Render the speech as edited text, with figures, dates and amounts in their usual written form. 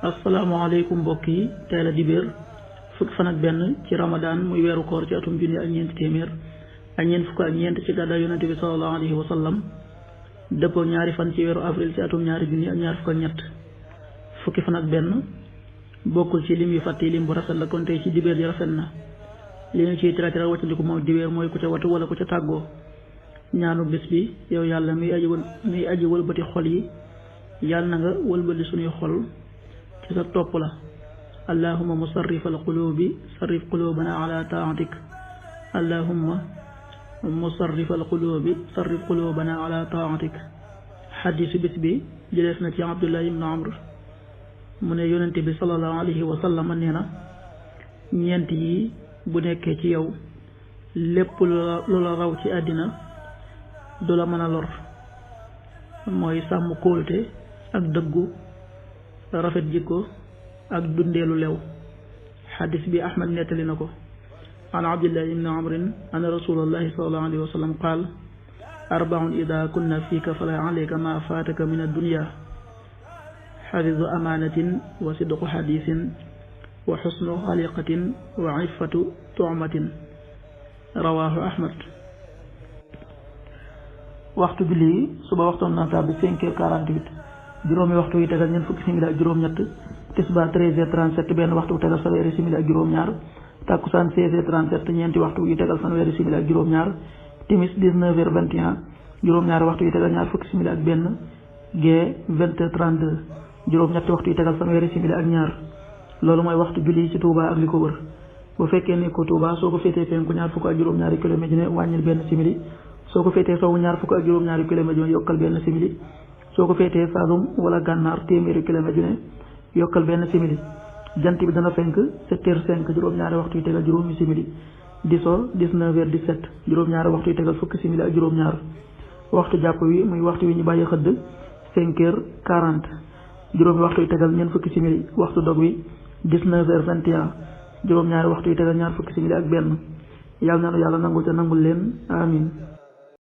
asalaamaaleykum mbokk yi tey la dibéer fukki fan ak benn ci ramadan muy weeru koor ci atum junni ak ñeenti téeméer ak ñeent fukk ak ñeent ci gàddaay yonente bi sallallahu alayhi wa sallam dëppoo ñaari fan ci weeru avril ci atum ñaari junni ak ñaar fukk ak ñett fukki fan ak benn bokkul ci lim yu fàtte lim bu rafet la kon tey ci dibéer ji rafet na li ñu ciy tira waccandiku moom dibéer mooy ku ca watu wala ku ca tàggoo ñaanu bés bi yow yàlla miy aji wëlbati xol yi yàlla na nga wëlbati suñuy xol ci sa topp la allahumma musarrifal qulubi sarrif qulubana ala taatik allahumma musarrifal qulubi sarrif qulubana ala taatik xadiisu bis bi jëleef na ci abdullah ibn amr mu ne yonente bi sallallahu alayhi wa sallam nee na ñeent yi bu nekkee ci yow lépp lu la raw ci àddina du la mën a lor mooy sàmm kóolute ak dëggu rafet jikko ak dundeelu lew xadis bi ahmad nettali na ko an abdillahi ibni amrin an rasulallahi sallallahu alayhi wa sallam qaal arbaun ida kunna fiika fala alayka ma faataka min addunya xafizu amaanatin wa sidqu xadisin wa xusnu xaliqatin wa iffatu tumatin rawaahu ahmad. waxtu julli suba waxtoon na tàbbi 5h48 juróomi waxtu yi tegal ñeent fukki simili ak juróom-ñett tisbaar 13h37 benn waxtu bu tegal fanweeri simili ak juróom-ñaar takkusaan 16h37 ñeenti waxtu yi tegal fanweeri simili ak juróom-ñaar timis 19h21 juróom-ñaari waxtu yi tegal ñaar fukki simili ak benn gee 20h32 juróom-ñetti waxtu yi tegal fanweeri simili ak ñaar loolu mooy waxtu julli ci Touba ak li ko wër bu fekkee ne ko Touba soo ko féetee penku ñaar fukk ak juróom-ñaari kilomètre ne wàññil benn simili soo ko féetee sowwu ñaar fukk ak juróom-ñaari kilomètre ne yokkal benn simili soo ko féetee Saalum wala gànnaar téeméeri kilomètre ne yokkal benn simili jant bi dana fenk 7h05 juróom-ñaari waxtu yi tegal juróomi simili di so 19h17 juróom-ñaari waxtu yi tegal fukki simili ak juróom-ñaar waxtu jàpp wi muy waxtu wi ñu bàyyi xëdd 5h40 juróomi waxtu yi tegal ñeent fukki simili waxtu dog wi 19h21 juróom-ñaari waxtu yi tegal ñaar fukki simili ak benn yàlla na yàlla nangul te nangul leen amin